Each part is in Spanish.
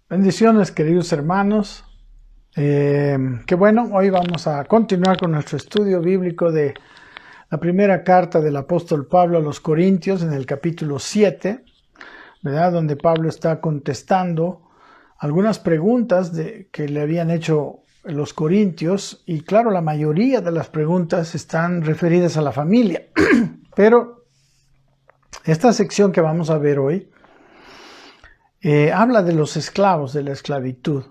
Bendiciones, queridos hermanos. Qué bueno, hoy vamos a continuar con nuestro estudio bíblico de la primera carta del apóstol Pablo a los Corintios en el capítulo 7, ¿verdad? Donde Pablo está contestando algunas preguntas que le habían hecho los corintios, y claro, la mayoría de las preguntas están referidas a la familia. Pero esta sección que vamos a ver hoy habla de los esclavos, de la esclavitud,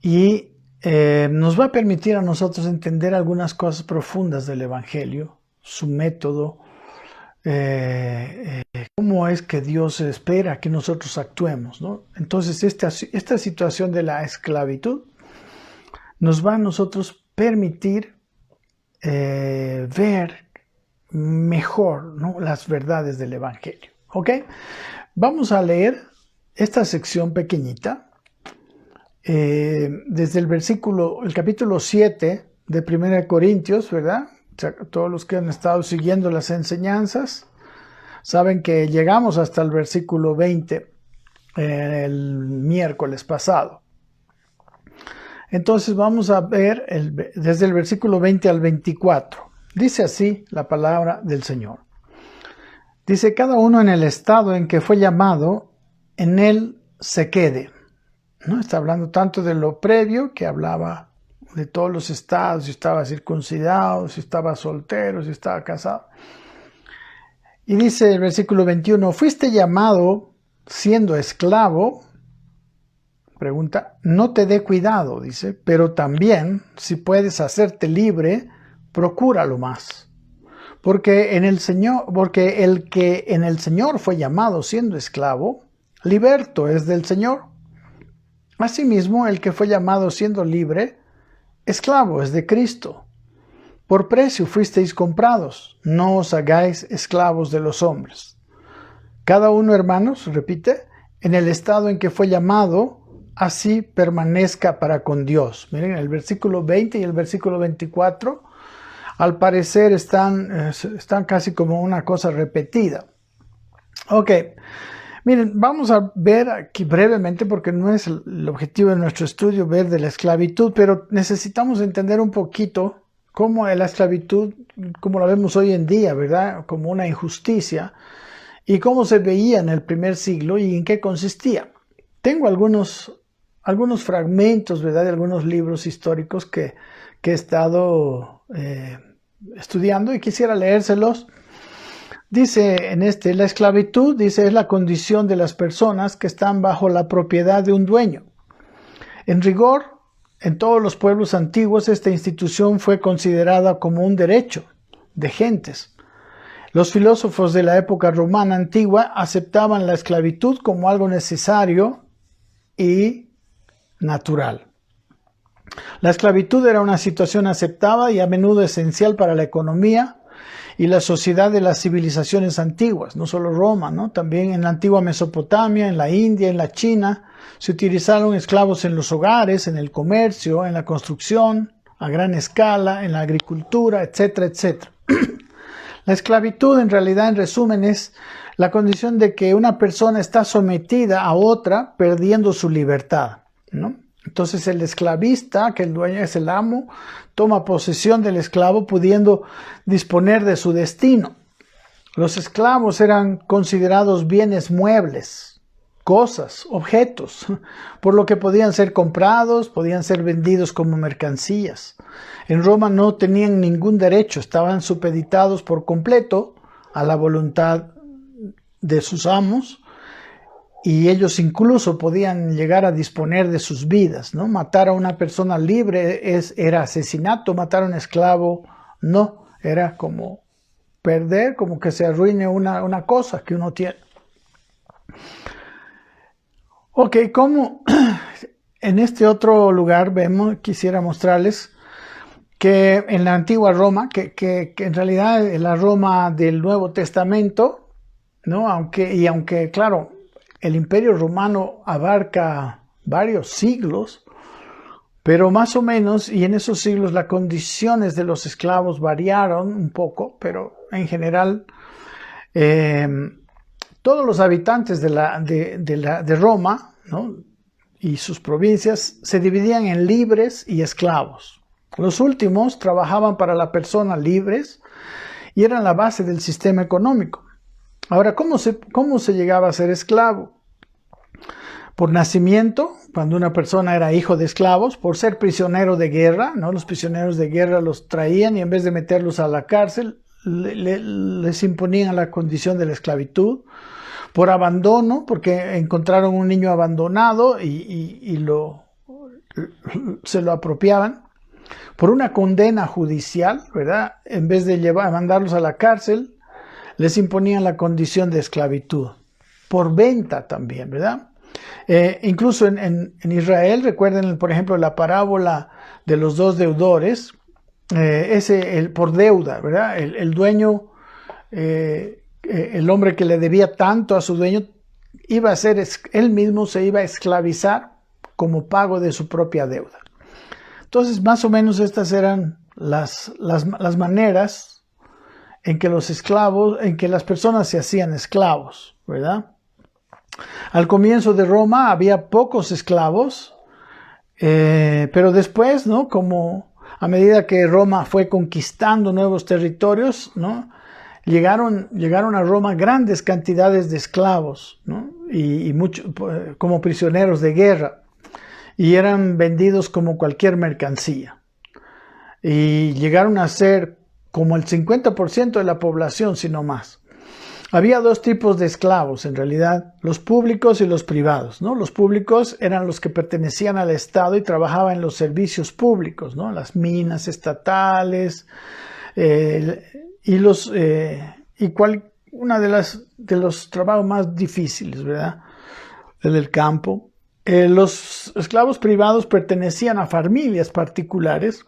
y nos va a permitir a nosotros entender algunas cosas profundas del Evangelio, su método, cómo es que Dios espera que nosotros actuemos, ¿no? Entonces esta situación de la esclavitud nos va a nosotros permitir ver mejor, ¿no?, las verdades del Evangelio. ¿Ok? Vamos a leer esta sección pequeñita desde el capítulo 7 de 1 Corintios, ¿verdad? O sea, todos los que han estado siguiendo las enseñanzas saben que llegamos hasta el versículo 20 el miércoles pasado. Entonces vamos a ver desde el versículo 20 al 24. Dice así la palabra del Señor. Dice: cada uno en el estado en que fue llamado, en él se quede. ¿No? Está hablando tanto de lo previo, que hablaba de todos los estados, si estaba circuncidado, si estaba soltero, si estaba casado. Y dice el versículo 21, fuiste llamado siendo esclavo. Pregunta, no te dé cuidado, dice, pero también, si puedes hacerte libre, procúralo más. Porque el que en el Señor fue llamado siendo esclavo, liberto es del Señor. Asimismo, el que fue llamado siendo libre, esclavo es de Cristo. Por precio fuisteis comprados, no os hagáis esclavos de los hombres. Cada uno, hermanos, repite, en el estado en que fue llamado, así permanezca para con Dios. Miren, el versículo 20 y el versículo 24, al parecer están casi como una cosa repetida. Ok. Miren, vamos a ver aquí brevemente, porque no es el objetivo de nuestro estudio ver de la esclavitud, pero necesitamos entender un poquito cómo la esclavitud, como la vemos hoy en día, ¿verdad?, como una injusticia, y cómo se veía en el primer siglo y en qué consistía. Tengo algunos fragmentos, ¿verdad?, de algunos libros históricos que he estado estudiando y quisiera leérselos. Dice la esclavitud, dice, es la condición de las personas que están bajo la propiedad de un dueño. En rigor, en todos los pueblos antiguos, esta institución fue considerada como un derecho de gentes. Los filósofos de la época romana antigua aceptaban la esclavitud como algo necesario y natural. La esclavitud era una situación aceptada y a menudo esencial para la economía y la sociedad de las civilizaciones antiguas, no solo Roma, ¿no? También en la antigua Mesopotamia, en la India, en la China, se utilizaron esclavos en los hogares, en el comercio, en la construcción, a gran escala, en la agricultura, etcétera, etcétera. La esclavitud, en realidad, en resumen, es la condición de que una persona está sometida a otra, perdiendo su libertad, ¿no? Entonces el esclavista, que el dueño es el amo, toma posesión del esclavo pudiendo disponer de su destino. Los esclavos eran considerados bienes muebles, cosas, objetos, por lo que podían ser comprados, podían ser vendidos como mercancías. En Roma no tenían ningún derecho, estaban supeditados por completo a la voluntad de sus amos, y ellos incluso podían llegar a disponer de sus vidas, ¿no? Matar a una persona libre era asesinato, matar a un esclavo no, era como perder, como que se arruine una cosa que uno tiene. Ok, como en este otro lugar quisiera mostrarles que en la antigua Roma, que en realidad es la Roma del Nuevo Testamento, ¿no? Aunque claro, el Imperio Romano abarca varios siglos, pero más o menos, y en esos siglos las condiciones de los esclavos variaron un poco, pero en general todos los habitantes de Roma, ¿no?, y sus provincias se dividían en libres y esclavos. Los últimos trabajaban para la persona libres y eran la base del sistema económico. Ahora, ¿cómo se llegaba a ser esclavo? Por nacimiento, cuando una persona era hijo de esclavos, por ser prisionero de guerra, ¿no? Los prisioneros de guerra los traían y en vez de meterlos a la cárcel, les imponían la condición de la esclavitud. Por abandono, porque encontraron un niño abandonado y se lo apropiaban. Por una condena judicial, ¿verdad? En vez de mandarlos a la cárcel, les imponían la condición de esclavitud. Por venta también, ¿verdad? Incluso en Israel, recuerden, por ejemplo, la parábola de los dos deudores, por deuda, ¿verdad? El dueño, el hombre que le debía tanto a su dueño, él mismo se iba a esclavizar como pago de su propia deuda. Entonces, más o menos estas eran las maneras en que las personas se hacían esclavos, ¿verdad? Al comienzo de Roma había pocos esclavos, pero después, ¿no? Como a medida que Roma fue conquistando nuevos territorios, ¿no? Llegaron a Roma grandes cantidades de esclavos, ¿no? y como prisioneros de guerra, y eran vendidos como cualquier mercancía. Y llegaron a ser como el 50% de la población, si no más. Había dos tipos de esclavos, en realidad, los públicos y los privados, ¿no? Los públicos eran los que pertenecían al Estado y trabajaban en los servicios públicos, ¿no? Las minas estatales, una de los trabajos más difíciles, ¿verdad? El del campo. Los esclavos privados pertenecían a familias particulares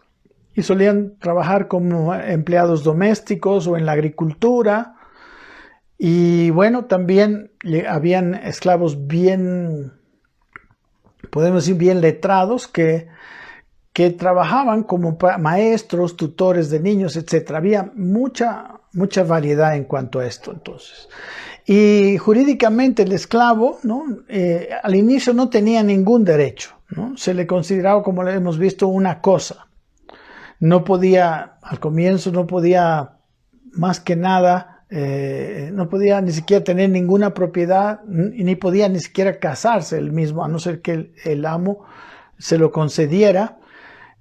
y solían trabajar como empleados domésticos o en la agricultura. Y bueno, también habían esclavos podemos decir, bien letrados que trabajaban como maestros, tutores de niños, etc. Había mucha variedad en cuanto a esto, entonces. Y jurídicamente el esclavo, ¿no? Al inicio no tenía ningún derecho, ¿no? Se le consideraba, como lo hemos visto, una cosa. Al comienzo no podía más que nada, no podía ni siquiera tener ninguna propiedad, ni podía ni siquiera casarse él mismo, a no ser que el amo se lo concediera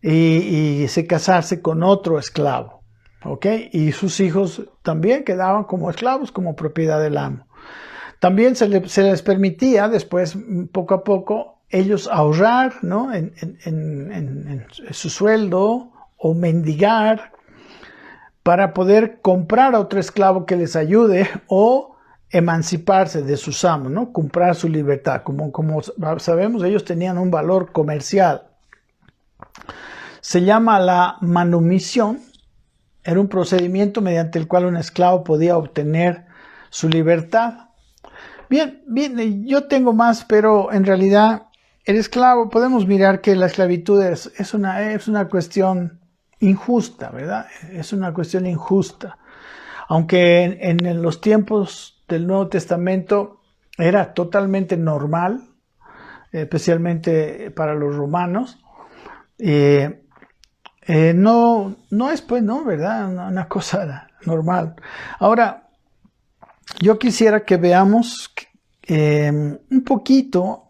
y se casarse con otro esclavo, ¿ok? Y sus hijos también quedaban como esclavos, como propiedad del amo. También se les permitía después, poco a poco, ellos ahorrar, ¿no? en su sueldo o mendigar, para poder comprar a otro esclavo que les ayude o emanciparse de sus amos, ¿no? Comprar su libertad. Como sabemos, ellos tenían un valor comercial. Se llama la manumisión. Era un procedimiento mediante el cual un esclavo podía obtener su libertad. Bien, yo tengo más, pero en realidad el esclavo, podemos mirar que la esclavitud es una cuestión injusta, ¿verdad? Es una cuestión injusta. Aunque en los tiempos del Nuevo Testamento era totalmente normal, especialmente para los romanos, no es pues, ¿no? ¿Verdad? Una cosa normal. Ahora, yo quisiera que veamos un poquito,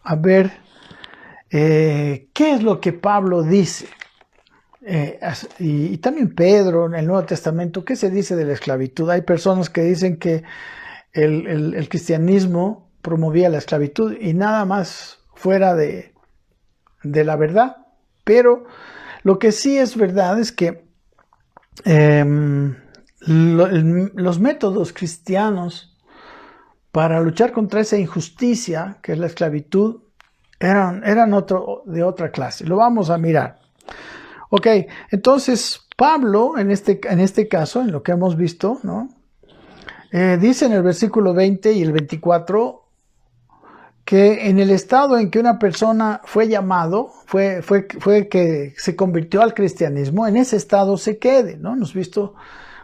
a ver, qué es lo que Pablo dice. Y también Pedro en el Nuevo Testamento, ¿qué se dice de la esclavitud? Hay personas que dicen que el cristianismo promovía la esclavitud y nada más fuera de la verdad, pero lo que sí es verdad es que los métodos cristianos para luchar contra esa injusticia que es la esclavitud eran de otra clase. Lo vamos a mirar. Ok, entonces Pablo, en este caso, en lo que hemos visto, ¿no? Dice en el versículo 20 y el 24 que en el estado en que una persona fue llamado, fue que se convirtió al cristianismo, en ese estado se quede, ¿no? Hemos visto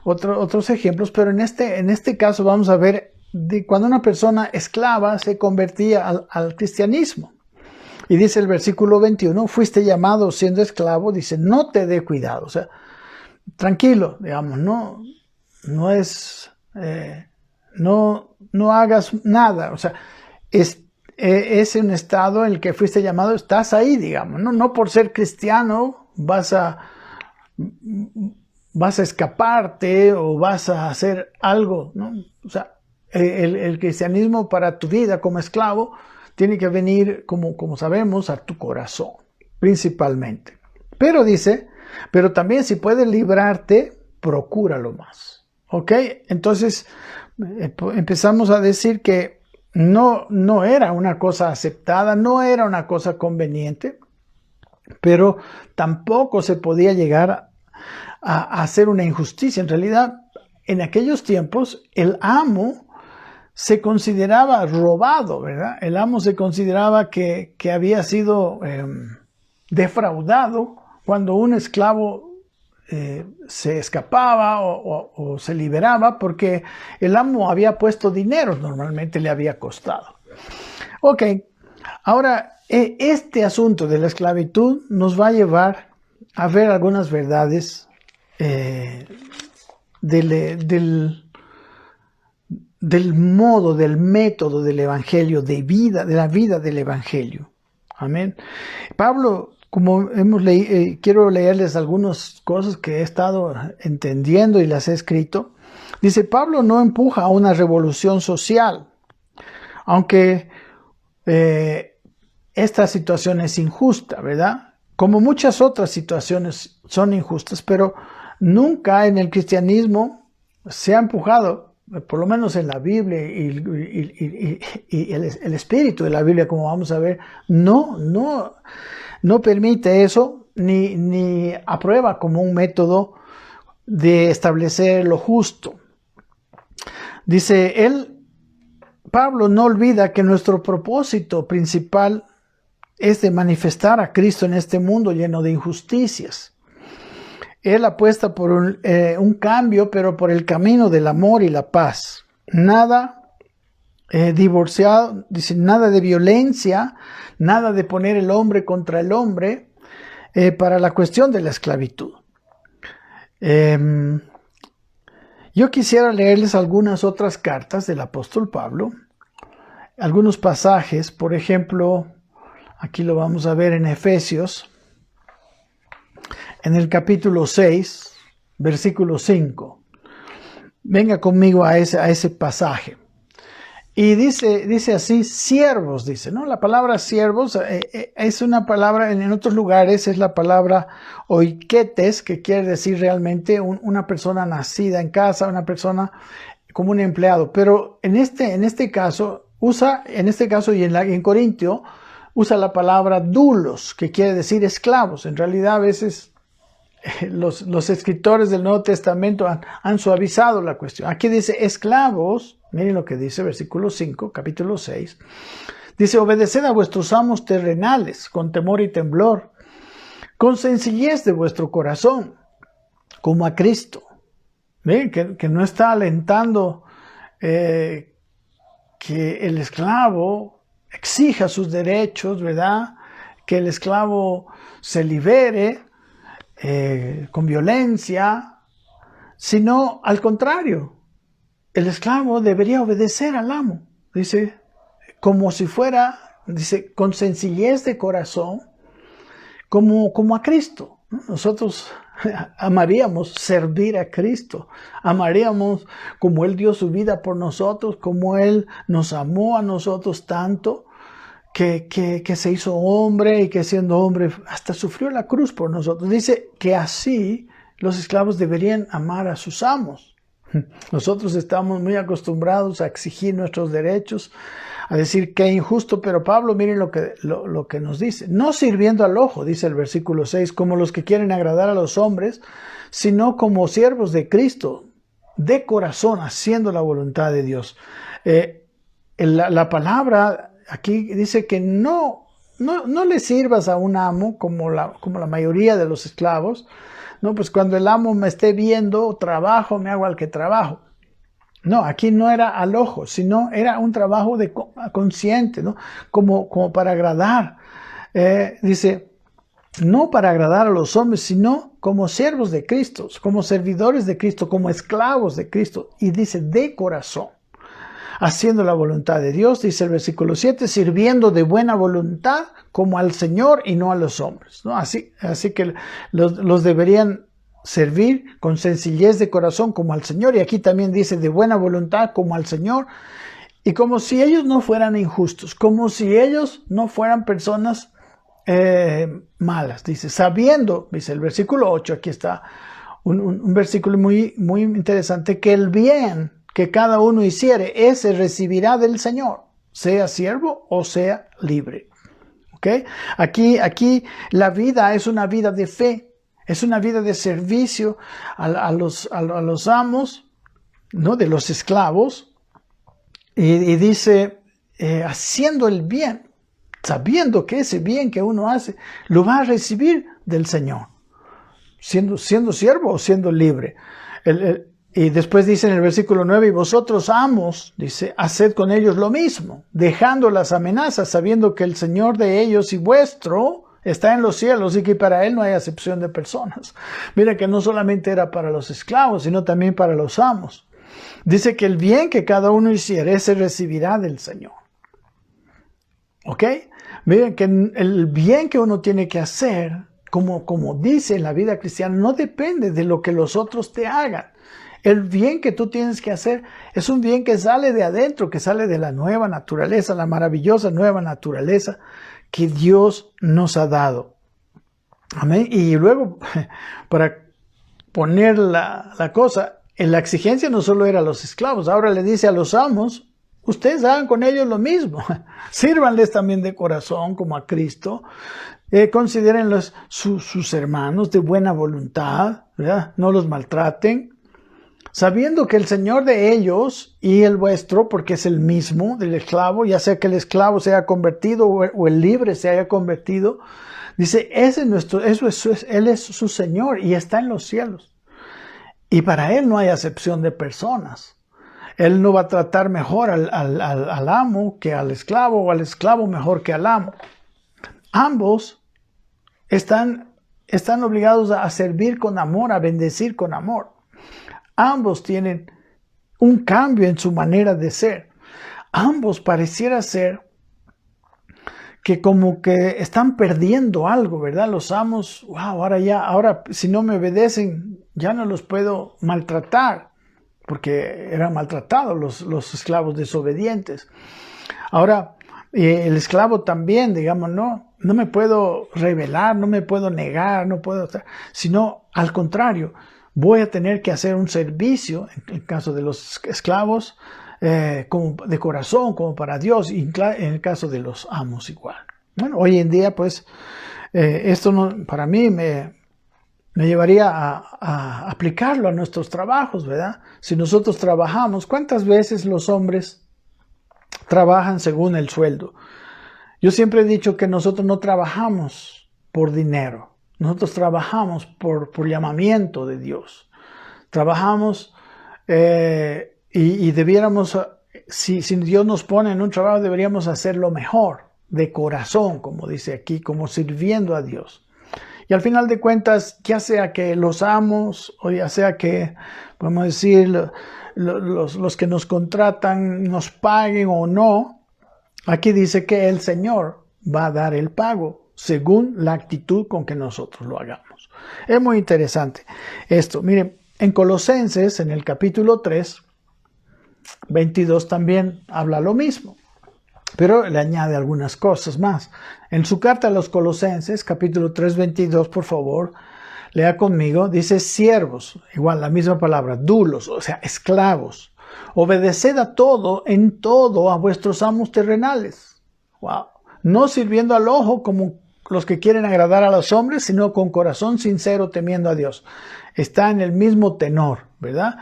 otros ejemplos, pero en este caso vamos a ver de cuando una persona esclava se convertía al cristianismo. Y dice el versículo 21, fuiste llamado siendo esclavo, dice, no te dé cuidado. O sea, tranquilo, digamos, no hagas nada. O sea, es un estado en el que fuiste llamado, estás ahí, digamos. No por ser cristiano vas a escaparte o vas a hacer algo, ¿no? O sea, el cristianismo para tu vida como esclavo tiene que venir, como sabemos, a tu corazón, principalmente. Pero dice, pero también si puedes librarte, procúralo más. ¿Ok? Entonces, empezamos a decir que no era una cosa aceptada, no era una cosa conveniente, pero tampoco se podía llegar a hacer una injusticia. En realidad, en aquellos tiempos, el amo se consideraba robado, ¿verdad? El amo se consideraba que había sido defraudado cuando un esclavo se escapaba o se liberaba, porque el amo había puesto dinero, normalmente le había costado. Ok, ahora este asunto de la esclavitud nos va a llevar a ver algunas verdades del modo, del método del evangelio, de la vida del evangelio. Amén. Pablo, como hemos leído, quiero leerles algunas cosas que he estado entendiendo y las he escrito. Dice, Pablo no empuja a una revolución social, aunque esta situación es injusta, ¿verdad? Como muchas otras situaciones son injustas, pero nunca en el cristianismo se ha empujado, por lo menos en la Biblia y el espíritu de la Biblia, como vamos a ver, no permite eso ni aprueba como un método de establecer lo justo. Dice Pablo no olvida que nuestro propósito principal es de manifestar a Cristo en este mundo lleno de injusticias. Él apuesta por un cambio, pero por el camino del amor y la paz. Nada divorciado, dice, nada de violencia, nada de poner el hombre contra el hombre para la cuestión de la esclavitud. Yo quisiera leerles algunas otras cartas del apóstol Pablo, algunos pasajes, por ejemplo, aquí lo vamos a ver en Efesios, en el capítulo 6, versículo 5. Venga conmigo a ese pasaje. Y dice así, siervos, dice, ¿no? La palabra siervos es una palabra, en otros lugares es la palabra oiketes, que quiere decir realmente una persona nacida en casa, una persona como un empleado. Pero en este caso y en Corintio, usa la palabra doulos, que quiere decir esclavos. En realidad a veces los escritores del Nuevo Testamento han suavizado la cuestión. Aquí dice esclavos, miren lo que dice versículo 5, capítulo 6. Dice, obedeced a vuestros amos terrenales con temor y temblor, con sencillez de vuestro corazón, como a Cristo. ¿Ven? Que no está alentando que el esclavo exija sus derechos, ¿verdad? Que el esclavo se libere con violencia, sino al contrario, el esclavo debería obedecer al amo, dice, como si fuera, dice, con sencillez de corazón, como a Cristo. Nosotros amaríamos servir a Cristo, amaríamos como Él dio su vida por nosotros, como Él nos amó a nosotros tanto, que se hizo hombre y que siendo hombre hasta sufrió la cruz por nosotros. Dice que así los esclavos deberían amar a sus amos. Nosotros estamos muy acostumbrados a exigir nuestros derechos, a decir que es injusto, pero Pablo, miren lo que nos dice. No sirviendo al ojo, dice el versículo 6, como los que quieren agradar a los hombres, sino como siervos de Cristo, de corazón, haciendo la voluntad de Dios. La palabra aquí dice que no le sirvas a un amo como la mayoría de los esclavos. No, pues cuando el amo me esté viendo, trabajo, me hago al que trabajo. No, aquí no era al ojo, sino era un trabajo consciente, ¿no? Como para agradar dice, no para agradar a los hombres, sino como siervos de Cristo, como servidores de Cristo, como esclavos de Cristo. Y dice, de corazón, haciendo la voluntad de Dios, dice el versículo 7, sirviendo de buena voluntad como al Señor y no a los hombres, ¿no? Así que los deberían servir con sencillez de corazón como al Señor. Y aquí también dice de buena voluntad como al Señor. Y como si ellos no fueran injustos, como si ellos no fueran personas malas, dice, sabiendo, dice el versículo 8, aquí está un versículo muy, muy interesante, que el bien que cada uno hiciere, ese recibirá del Señor, sea siervo o sea libre. ¿Okay? Aquí la vida es una vida de fe, es una vida de servicio a los amos, ¿no? De los esclavos, y dice, haciendo el bien, sabiendo que ese bien que uno hace lo va a recibir del Señor, siendo siervo o siendo libre. Y después dice en el versículo 9, y vosotros amos, dice, haced con ellos lo mismo, dejando las amenazas, sabiendo que el Señor de ellos y vuestro está en los cielos y que para Él no hay acepción de personas. Mira que no solamente era para los esclavos, sino también para los amos. Dice que el bien que cada uno hiciere, ese recibirá del Señor. ¿Ok? Miren que el bien que uno tiene que hacer, como dice en la vida cristiana, no depende de lo que los otros te hagan. El bien que tú tienes que hacer es un bien que sale de adentro, que sale de la nueva naturaleza, la maravillosa nueva naturaleza que Dios nos ha dado. Amén. Y luego, para poner la cosa, la exigencia no solo era a los esclavos, ahora le dice a los amos, ustedes hagan con ellos lo mismo. Sírvanles también de corazón como a Cristo. Considérenlos sus hermanos de buena voluntad, ¿verdad? No los maltraten. Sabiendo que el Señor de ellos y el vuestro, porque es el mismo del esclavo, ya sea que el esclavo se haya convertido o el libre se haya convertido, dice, Él es su Señor y está en los cielos. Y para Él no hay acepción de personas. Él no va a tratar mejor al amo que al esclavo, o al esclavo mejor que al amo. Ambos están obligados a servir con amor, a bendecir con amor. Ambos tienen un cambio en su manera de ser. Ambos pareciera ser que como que están perdiendo algo, ¿verdad? Los amos, wow, ahora si no me obedecen, ya no los puedo maltratar, porque eran maltratados los esclavos desobedientes. Ahora, el esclavo también, digamos, no me puedo rebelar, no me puedo negar, no puedo estar, sino al contrario, voy a tener que hacer un servicio, en el caso de los esclavos, como de corazón, como para Dios, y en el caso de los amos igual. Bueno, hoy en día, pues, esto no, para mí me llevaría a aplicarlo a nuestros trabajos, ¿verdad? Si nosotros trabajamos, ¿cuántas veces los hombres trabajan según el sueldo? Yo siempre he dicho que nosotros no trabajamos por dinero. Nosotros trabajamos por llamamiento de Dios. Trabajamos y debiéramos, si Dios nos pone en un trabajo, deberíamos hacerlo mejor, de corazón, como dice aquí, como sirviendo a Dios. Y al final de cuentas, ya sea que los amos, o ya sea que, podemos decir, los que nos contratan nos paguen o no, aquí dice que el Señor va a dar el pago según la actitud con que nosotros lo hagamos. Es muy interesante esto. Miren, en Colosenses, en el capítulo 3, 22 también habla lo mismo, pero le añade algunas cosas más. En su carta a los Colosenses, capítulo 3, 22, por favor, lea conmigo, dice siervos, igual la misma palabra, dulos, o sea, esclavos. Obedeced en todo a vuestros amos terrenales. Wow. No sirviendo al ojo como los que quieren agradar a los hombres, sino con corazón sincero temiendo a Dios. Está en el mismo tenor, ¿verdad?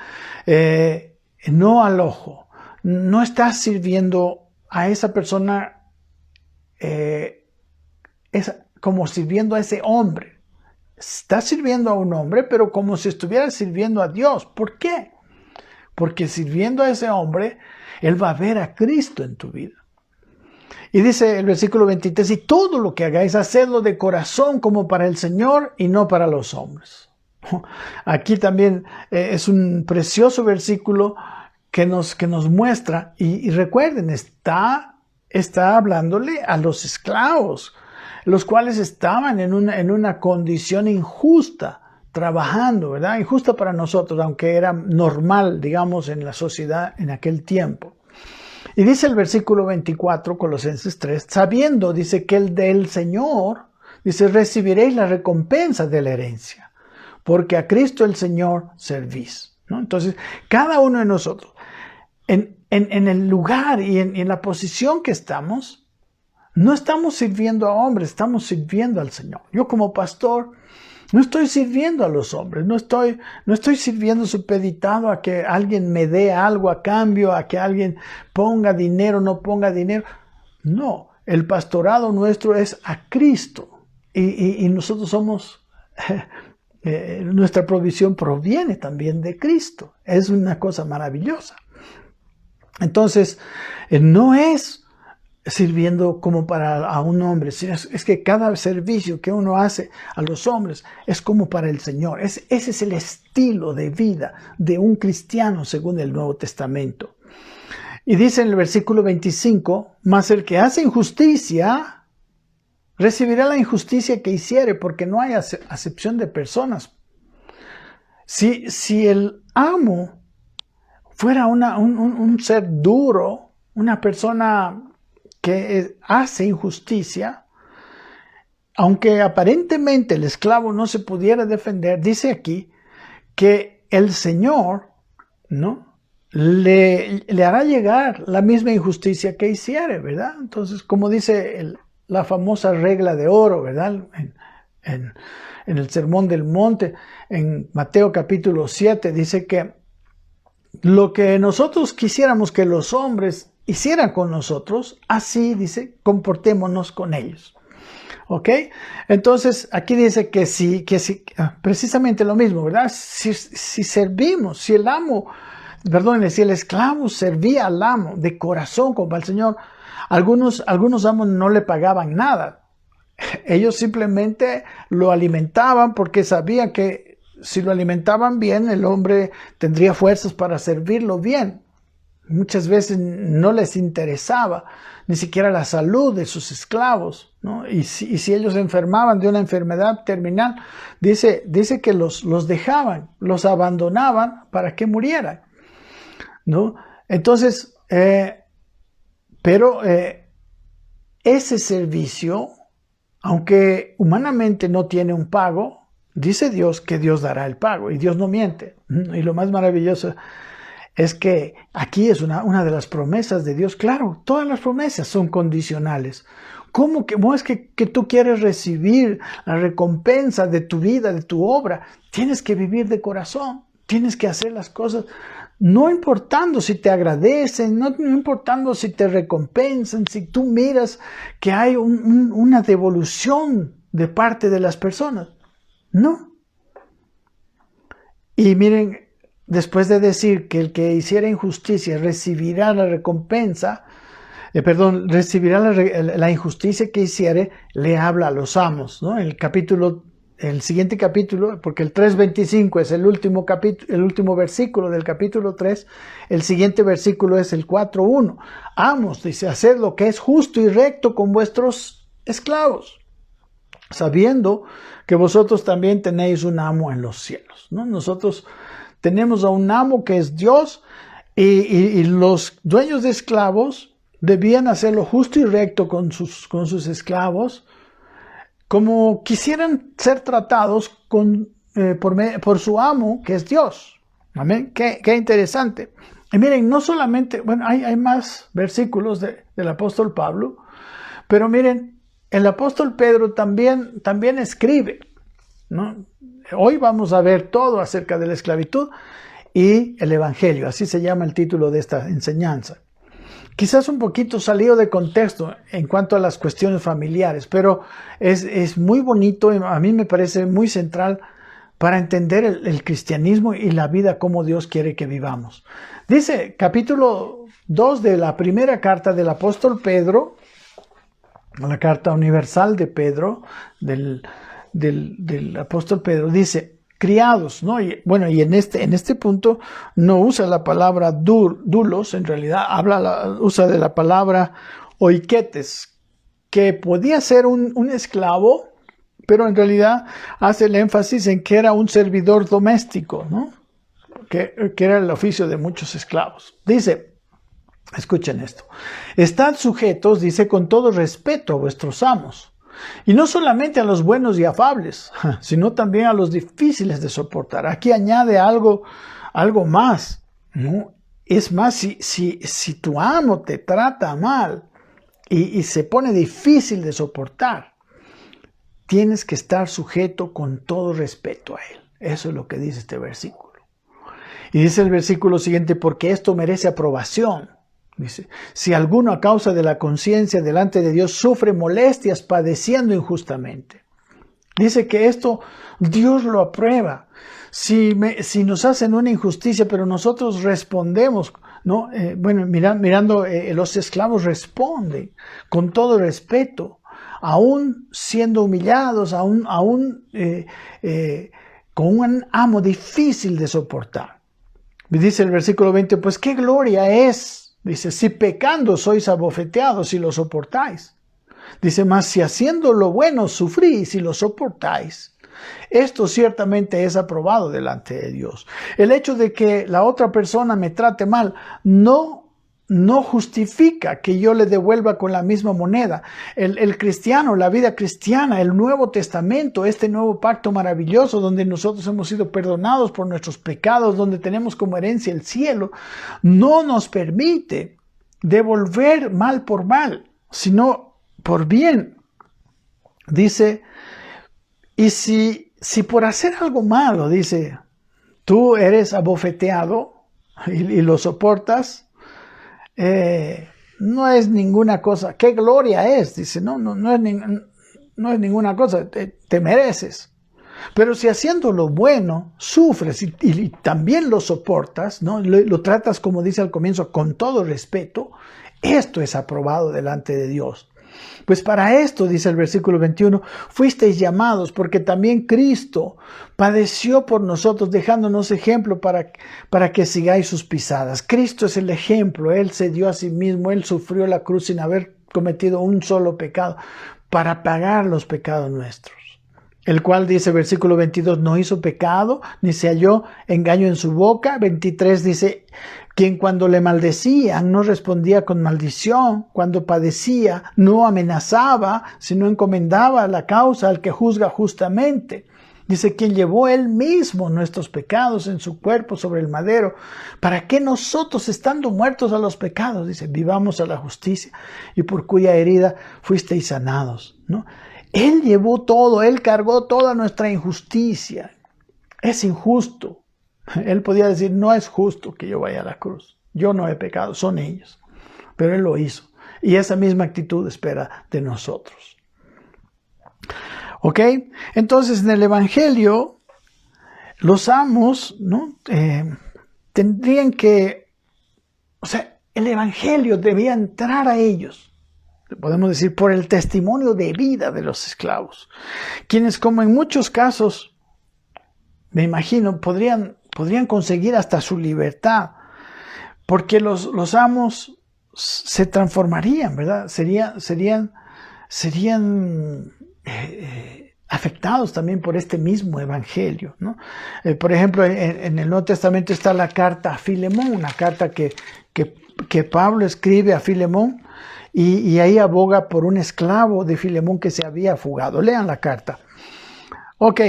No al ojo. No estás sirviendo a esa persona como sirviendo a ese hombre. Estás sirviendo a un hombre, pero como si estuvieras sirviendo a Dios. ¿Por qué? Porque sirviendo a ese hombre, Él va a ver a Cristo en tu vida. Y dice el versículo 23, y todo lo que hagáis, hacedlo de corazón como para el Señor y no para los hombres. Aquí también es un precioso versículo que nos muestra, y recuerden, está hablándole a los esclavos, los cuales estaban en una condición injusta, trabajando, ¿verdad? Injusta para nosotros, aunque era normal, digamos, en la sociedad en aquel tiempo. Y dice el versículo 24, Colosenses 3, sabiendo, dice, que el del Señor, dice, recibiréis la recompensa de la herencia, porque a Cristo el Señor servís, ¿no? Entonces, cada uno de nosotros, en el lugar y en la posición que estamos, no estamos sirviendo a hombres, estamos sirviendo al Señor. Yo como pastor no estoy sirviendo a los hombres, no estoy sirviendo supeditado a que alguien me dé algo a cambio, a que alguien ponga dinero, no ponga dinero. No, el pastorado nuestro es a Cristo y nosotros somos, nuestra provisión proviene también de Cristo. Es una cosa maravillosa. Entonces, no es sirviendo como para a un hombre, sino es que cada servicio que uno hace a los hombres es como para el Señor. Ese es el estilo de vida de un cristiano según el Nuevo Testamento. Y dice en el versículo 25, mas el que hace injusticia recibirá la injusticia que hiciere, porque no hay acepción de personas. Si el amo fuera un ser duro, una persona que hace injusticia, aunque aparentemente el esclavo no se pudiera defender, dice aquí que el Señor, ¿no?, le hará llegar la misma injusticia que hiciere, ¿verdad? Entonces, como dice la famosa regla de oro, ¿verdad? En el Sermón del Monte, en Mateo capítulo 7, dice que lo que nosotros quisiéramos que los hombres hicieran con nosotros, así dice, comportémonos con ellos. ¿Ok? Entonces, aquí dice que sí, precisamente lo mismo, ¿verdad? Si servimos, si el esclavo servía al amo de corazón como al Señor, algunos amos no le pagaban nada. Ellos simplemente lo alimentaban porque sabían que si lo alimentaban bien, el hombre tendría fuerzas para servirlo bien. Muchas veces no les interesaba ni siquiera la salud de sus esclavos, ¿no? Y si ellos se enfermaban de una enfermedad terminal, dice que los dejaban, los abandonaban para que murieran, ¿no? Entonces, pero ese servicio, aunque humanamente no tiene un pago, dice Dios que Dios dará el pago y Dios no miente. Y lo más maravilloso es que aquí es una de las promesas de Dios. Claro, todas las promesas son condicionales. ¿Cómo es que tú quieres recibir la recompensa de tu vida, de tu obra? Tienes que vivir de corazón, tienes que hacer las cosas, no importando si te agradecen, no importando si te recompensan, si tú miras que hay una devolución de parte de las personas. No. Y miren, después de decir que el que hiciera injusticia recibirá la recompensa, recibirá la injusticia que hiciere, le habla a los amos, ¿no? El siguiente capítulo, porque el 3:25 es el último versículo del capítulo 3, el siguiente versículo es el 4:1. Amos, dice, haced lo que es justo y recto con vuestros esclavos, sabiendo que vosotros también tenéis un amo en los cielos, ¿no? Nosotros tenemos a un amo que es Dios y los dueños de esclavos debían hacer lo justo y recto con sus esclavos, como quisieran ser tratados por su amo, que es Dios. Amén. Qué interesante. Y miren, no solamente, bueno, hay más versículos del apóstol Pablo, pero miren, el apóstol Pedro también escribe, ¿no? Hoy vamos a ver todo acerca de la esclavitud y el evangelio, así se llama el título de esta enseñanza. Quizás un poquito salido de contexto en cuanto a las cuestiones familiares, pero es muy bonito y a mí me parece muy central para entender el cristianismo y la vida como Dios quiere que vivamos. Dice capítulo 2 de la primera carta del apóstol Pedro, la carta universal de Pedro, del apóstol Pedro, dice, criados, ¿no? Y, bueno, y en este punto no usa la palabra dulos, en realidad usa de la palabra oiketes, que podía ser un esclavo, pero en realidad hace el énfasis en que era un servidor doméstico, ¿no? Que era el oficio de muchos esclavos. Dice, escuchen esto, estad sujetos, dice, con todo respeto a vuestros amos, y no solamente a los buenos y afables, sino también a los difíciles de soportar. Aquí añade algo más, ¿no? Es más, si tu amo te trata mal y se pone difícil de soportar, tienes que estar sujeto con todo respeto a él. Eso es lo que dice este versículo. Y dice el versículo siguiente, porque esto merece aprobación. Dice, si alguno a causa de la conciencia delante de Dios sufre molestias padeciendo injustamente. Dice que esto Dios lo aprueba. Si nos hacen una injusticia, pero nosotros respondemos, ¿no? Mirando, los esclavos responden con todo respeto, aún siendo humillados, aún con un amo difícil de soportar. Dice el versículo 20, pues qué gloria es, dice, si pecando sois abofeteados y lo soportáis. Dice, mas si haciendo lo bueno sufrís y lo soportáis, esto ciertamente es aprobado delante de Dios. El hecho de que la otra persona me trate mal no justifica que yo le devuelva con la misma moneda. El cristiano, la vida cristiana, el Nuevo Testamento, este nuevo pacto maravilloso donde nosotros hemos sido perdonados por nuestros pecados, donde tenemos como herencia el cielo, no nos permite devolver mal por mal, sino por bien. Dice, y si por hacer algo malo, dice, tú eres abofeteado y lo soportas, no es ninguna cosa. ¿Qué gloria es? Dice, no es ninguna cosa, te mereces. Pero si haciendo lo bueno sufres y también lo soportas, ¿no? Lo tratas, como dice al comienzo, con todo respeto, esto es aprobado delante de Dios. Pues para esto, dice el versículo 21, fuisteis llamados, porque también Cristo padeció por nosotros, dejándonos ejemplo para que sigáis sus pisadas. Cristo es el ejemplo, Él se dio a sí mismo, Él sufrió la cruz sin haber cometido un solo pecado, para pagar los pecados nuestros. El cual, dice versículo 22, no hizo pecado, ni se halló engaño en su boca. 23 dice, quien cuando le maldecían no respondía con maldición, cuando padecía no amenazaba, sino encomendaba la causa al que juzga justamente. Dice, quien llevó él mismo nuestros pecados en su cuerpo sobre el madero, para que nosotros, estando muertos a los pecados, dice, vivamos a la justicia, y por cuya herida fuisteis sanados, ¿no? Él llevó todo, Él cargó toda nuestra injusticia. Es injusto. Él podía decir, no es justo que yo vaya a la cruz. Yo no he pecado, son ellos. Pero Él lo hizo. Y esa misma actitud espera de nosotros. ¿Ok? Entonces, en el Evangelio, los amos, ¿no? Tendrían que, el Evangelio debía entrar a ellos. Podemos decir, por el testimonio de vida de los esclavos, quienes, como en muchos casos, me imagino, podrían conseguir hasta su libertad, porque los amos se transformarían, ¿verdad? Serían afectados también por este mismo evangelio, ¿no? Por ejemplo, en el Nuevo Testamento está la carta a Filemón, una carta que Pablo escribe a Filemón, y ahí aboga por un esclavo de Filemón que se había fugado. Lean la carta. Ok,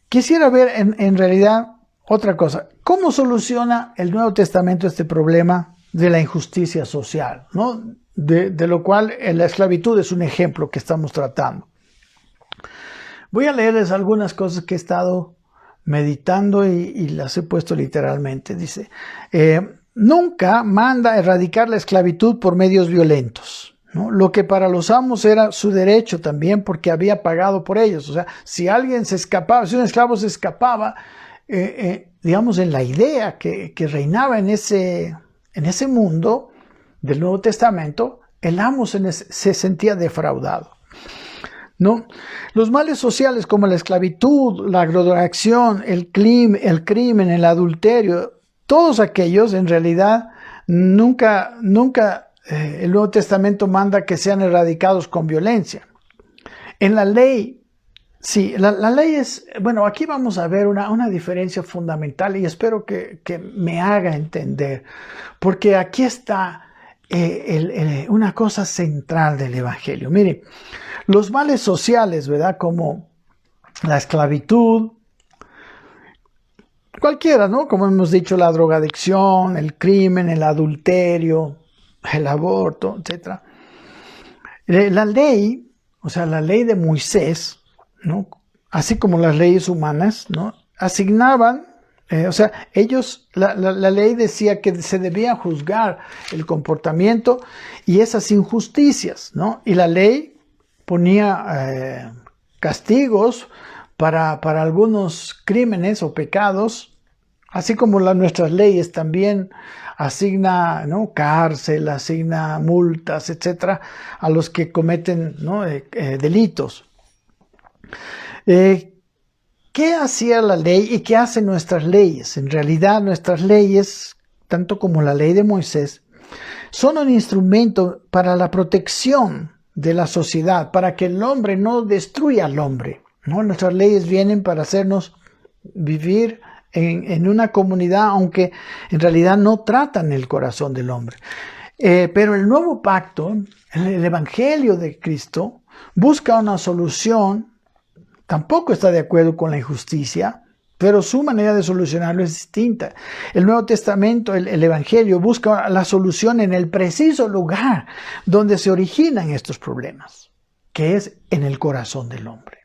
quisiera ver en realidad otra cosa. ¿Cómo soluciona el Nuevo Testamento este problema de la injusticia social, ¿no? De lo cual la esclavitud es un ejemplo que estamos tratando. Voy a leerles algunas cosas que he estado meditando y las he puesto literalmente. Dice, nunca manda erradicar la esclavitud por medios violentos, ¿no? Lo que para los amos era su derecho también, porque había pagado por ellos. O sea, si alguien se escapaba, si un esclavo se escapaba, digamos, en la idea que reinaba en ese mundo del Nuevo Testamento, el amo se sentía defraudado, ¿no? Los males sociales como la esclavitud, la drogadicción, el crimen, el adulterio, todos aquellos en realidad nunca el Nuevo Testamento manda que sean erradicados con violencia. En la ley, sí, la ley es, bueno, aquí vamos a ver una diferencia fundamental y espero que me haga entender, porque aquí está una cosa central del Evangelio. Mire, los males sociales, ¿verdad? Como la esclavitud, cualquiera, ¿no? Como hemos dicho, la drogadicción, el crimen, el adulterio, el aborto, etc. La ley, o sea, la ley de Moisés, ¿no? Así como las leyes humanas, ¿no? Asignaban, o sea, ellos, la ley decía que se debía juzgar el comportamiento y esas injusticias, ¿no? Y la ley ponía castigos para algunos crímenes o pecados, así como nuestras leyes también asigna, ¿no?, cárcel, asigna multas, etcétera, a los que cometen, ¿no?, delitos. ¿Qué hacía la ley y qué hacen nuestras leyes? En realidad, nuestras leyes, tanto como la ley de Moisés, son un instrumento para la protección de la sociedad, para que el hombre no destruya al hombre, ¿no? Nuestras leyes vienen para hacernos vivir en una comunidad, aunque en realidad no tratan el corazón del hombre. Pero el nuevo pacto, el Evangelio de Cristo, busca una solución. Tampoco está de acuerdo con la injusticia, pero su manera de solucionarlo es distinta. El Nuevo Testamento, el Evangelio, busca la solución en el preciso lugar donde se originan estos problemas, que es en el corazón del hombre.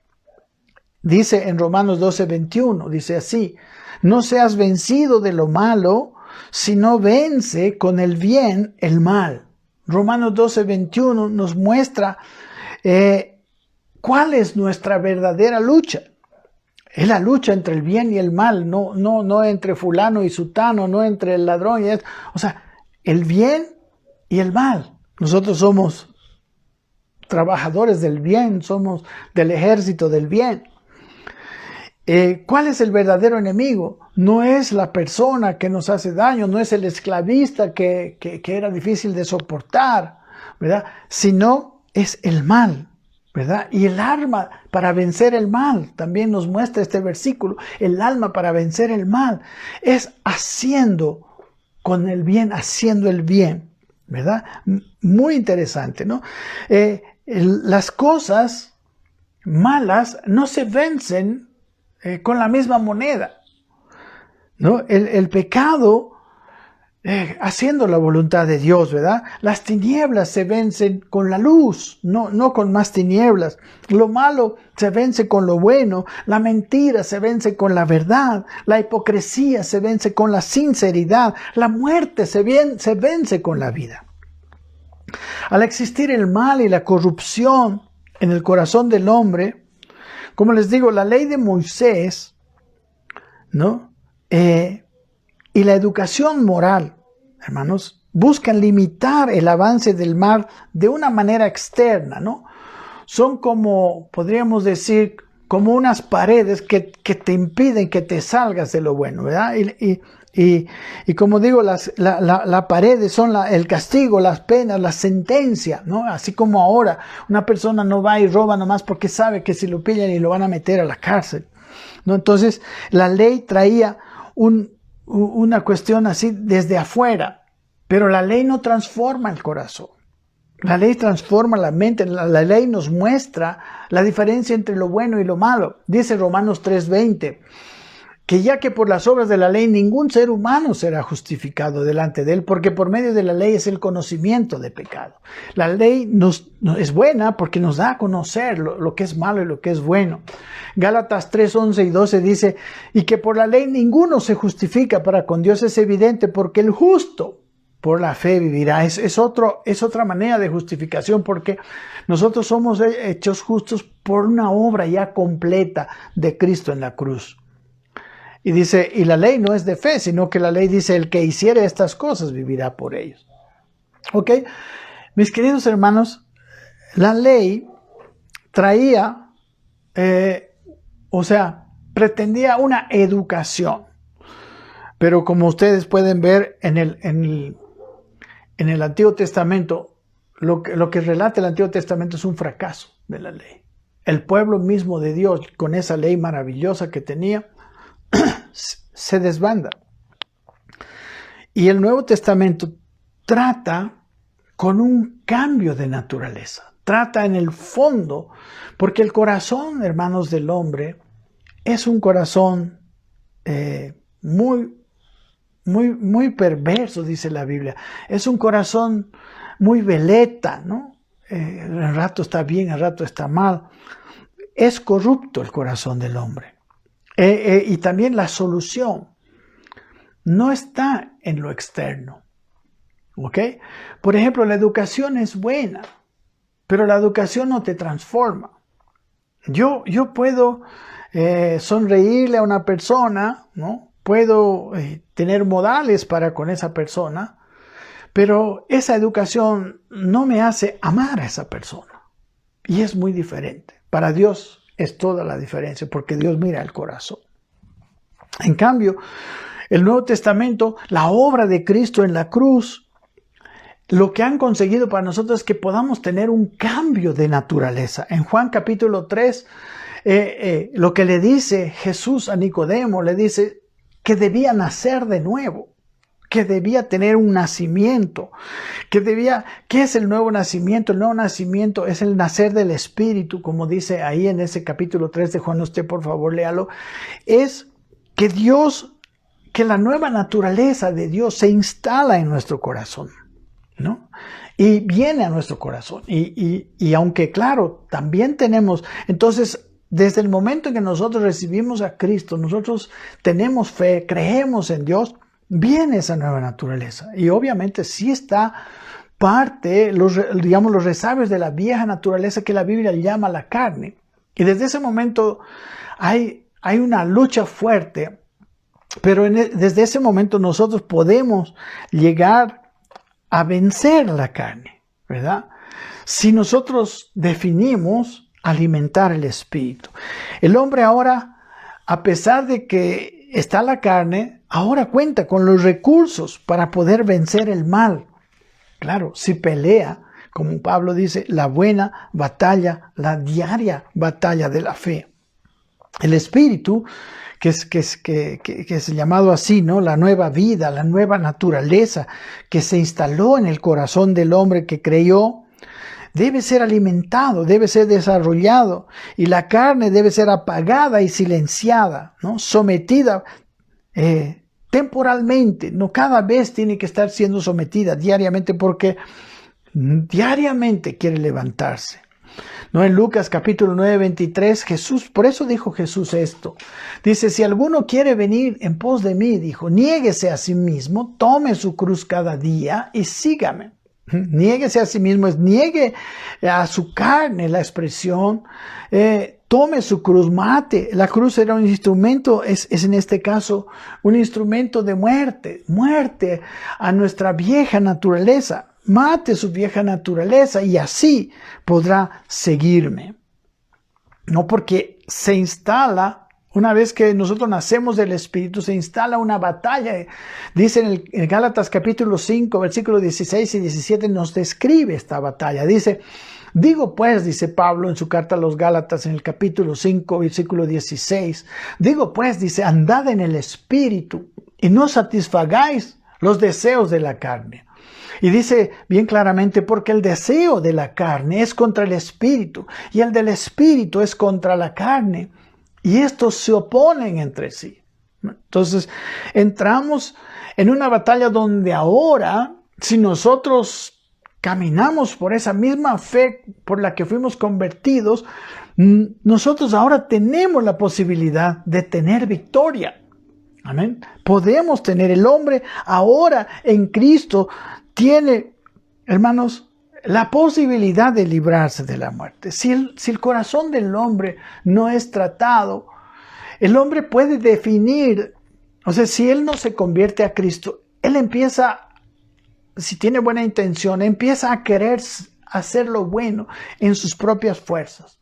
Dice en Romanos 12:21, dice así: no seas vencido de lo malo, sino vence con el bien el mal. Romanos 12:21 nos muestra ¿cuál es nuestra verdadera lucha? Es la lucha entre el bien y el mal, no entre fulano y sutano, no entre el ladrón y o sea, el bien y el mal. Nosotros somos trabajadores del bien, somos del ejército del bien. ¿Cuál es el verdadero enemigo? No es la persona que nos hace daño, no es el esclavista que era difícil de soportar, ¿verdad? Sino es el mal, ¿verdad? Y el arma para vencer el mal, también nos muestra este versículo, el arma para vencer el mal es haciendo con el bien, haciendo el bien, ¿verdad? Muy interesante, ¿no? Las cosas malas no se vencen con la misma moneda, ¿no? El pecado, haciendo la voluntad de Dios, ¿verdad? Las tinieblas se vencen con la luz, no con más tinieblas. Lo malo se vence con lo bueno, la mentira se vence con la verdad, la hipocresía se vence con la sinceridad, la muerte se vence con la vida. Al existir el mal y la corrupción en el corazón del hombre, como les digo, la ley de Moisés, ¿no? Y la educación moral, hermanos, buscan limitar el avance del mal de una manera externa, ¿no? Son como, podríamos decir, como unas paredes que te impiden que te salgas de lo bueno, ¿verdad? Y como digo, la paredes son el castigo, las penas, la sentencia, ¿no? Así como ahora una persona no va y roba nomás porque sabe que si lo pillan y lo van a meter a la cárcel, ¿no? Entonces la ley traía una cuestión así desde afuera, pero la ley no transforma el corazón. La ley transforma la mente, la ley nos muestra la diferencia entre lo bueno y lo malo. Dice Romanos 3:20, que ya que por las obras de la ley ningún ser humano será justificado delante de él, porque por medio de la ley es el conocimiento de pecado. La ley es buena porque nos da a conocer lo que es malo y lo que es bueno. Gálatas 3:11 y 12 dice, y que por la ley ninguno se justifica para con Dios es evidente, porque el justo por la fe vivirá. Es otra manera de justificación, porque nosotros somos hechos justos por una obra ya completa de Cristo en la cruz. Y dice, y la ley no es de fe, sino que la ley dice, el que hiciere estas cosas vivirá por ellos. ¿Ok? Mis queridos hermanos, la ley traía, pretendía una educación. Pero como ustedes pueden ver en el Antiguo Testamento, lo que relata el Antiguo Testamento es un fracaso de la ley. El pueblo mismo de Dios, con esa ley maravillosa que tenía, se desbanda. Y el Nuevo Testamento trata con un cambio de naturaleza. Trata en el fondo, porque el corazón, hermanos, del hombre es un corazón muy perverso, dice la Biblia. Es un corazón muy veleta, ¿no? Al rato está bien, al rato está mal. Es corrupto el corazón del hombre. Y también la solución no está en lo externo. ¿Ok? Por ejemplo, la educación es buena, pero la educación no te transforma. Yo puedo sonreírle a una persona, ¿no? Puedo tener modales para con esa persona, pero esa educación no me hace amar a esa persona. Y es muy diferente. Para Dios es toda la diferencia, porque Dios mira el corazón. En cambio, el Nuevo Testamento, la obra de Cristo en la cruz, lo que han conseguido para nosotros es que podamos tener un cambio de naturaleza. En Juan capítulo 3, lo que le dice Jesús a Nicodemo, le dice que debía nacer de nuevo, que debía tener un nacimiento, ¿qué es el nuevo nacimiento? El nuevo nacimiento es el nacer del Espíritu, como dice ahí en ese capítulo 3 de Juan, usted por favor léalo, es que la nueva naturaleza de Dios se instala en nuestro corazón, ¿no? Y viene a nuestro corazón. Y aunque, claro, también tenemos, entonces, desde el momento en que nosotros recibimos a Cristo, nosotros tenemos fe, creemos en Dios, viene esa nueva naturaleza. Y obviamente sí está parte, los resabios de la vieja naturaleza que la Biblia llama la carne. Y desde ese momento hay una lucha fuerte, pero desde ese momento nosotros podemos llegar a vencer la carne, ¿verdad? Si nosotros definimos alimentar el espíritu. El hombre ahora, a pesar de que está la carne, ahora cuenta con los recursos para poder vencer el mal. Claro, si pelea, como Pablo dice, la buena batalla, la diaria batalla de la fe. El espíritu, que es llamado así, ¿no? La nueva vida, la nueva naturaleza que se instaló en el corazón del hombre que creyó, debe ser alimentado, debe ser desarrollado, y la carne debe ser apagada y silenciada, ¿no? Sometida temporalmente, no cada vez tiene que estar siendo sometida diariamente, porque diariamente quiere levantarse. No, en Lucas capítulo 9, 23, Jesús, por eso dijo Jesús esto. Dice, si alguno quiere venir en pos de mí, dijo, niéguese a sí mismo, tome su cruz cada día y sígame. Niéguese a sí mismo, es niegue a su carne, la expresión, tome su cruz, mate. La cruz era un instrumento, es en este caso un instrumento de muerte a nuestra vieja naturaleza. Mate su vieja naturaleza y así podrá seguirme. No, porque se instala, una vez que nosotros nacemos del Espíritu, se instala una batalla. Dice en Gálatas capítulo 5, versículos 16 y 17, nos describe esta batalla. Dice, digo pues, dice Pablo en su carta a los Gálatas en el capítulo 5, versículo 16, digo pues, dice, andad en el Espíritu y no satisfagáis los deseos de la carne. Y dice bien claramente, porque el deseo de la carne es contra el espíritu y el del espíritu es contra la carne. Y estos se oponen entre sí. Entonces, entramos en una batalla donde ahora, si nosotros caminamos por esa misma fe por la que fuimos convertidos, nosotros ahora tenemos la posibilidad de tener victoria. Amén. Podemos tener, el hombre ahora en Cristo tiene, hermanos, la posibilidad de librarse de la muerte. Si el corazón del hombre no es tratado, el hombre puede definir, o sea, si él no se convierte a Cristo, él empieza, si tiene buena intención, empieza a querer hacer lo bueno en sus propias fuerzas.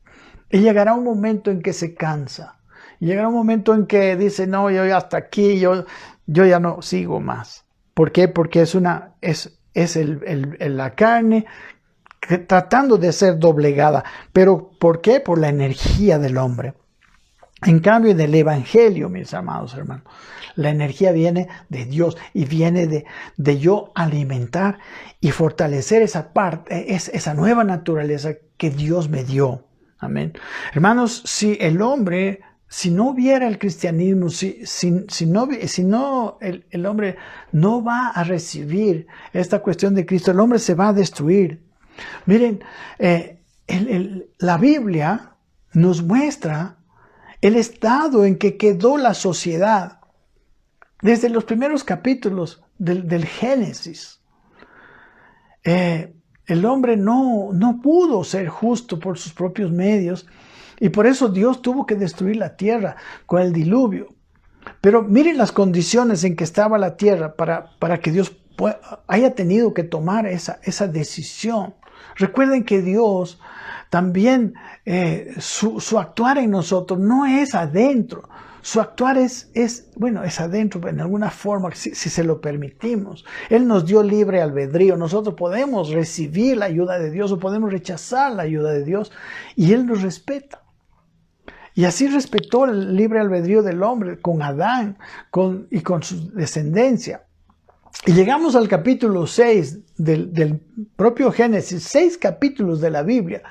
Y llegará un momento en que se cansa. Llegará un momento en que dice, no, yo hasta aquí, yo ya no sigo más. ¿Por qué? Porque es la carne tratando de ser doblegada. ¿Pero por qué? Por la energía del hombre. En cambio, del Evangelio, mis amados hermanos, la energía viene de Dios y viene de yo alimentar y fortalecer esa parte, esa nueva naturaleza que Dios me dio. Amén. Hermanos, si el hombre, si no viera el cristianismo, el hombre no va a recibir esta cuestión de Cristo, el hombre se va a destruir. Miren, la Biblia nos muestra el estado en que quedó la sociedad desde los primeros capítulos del Génesis. El hombre no pudo ser justo por sus propios medios y por eso Dios tuvo que destruir la tierra con el diluvio. Pero miren las condiciones en que estaba la tierra para que Dios haya tenido que tomar esa decisión. Recuerden que Dios también, su actuar en nosotros no es adentro. Su actuar es adentro en alguna forma, si se lo permitimos. Él nos dio libre albedrío. Nosotros podemos recibir la ayuda de Dios o podemos rechazar la ayuda de Dios y Él nos respeta. Y así respetó el libre albedrío del hombre con Adán y con su descendencia. Y llegamos al capítulo 6 del propio Génesis, 6 capítulos de la Biblia.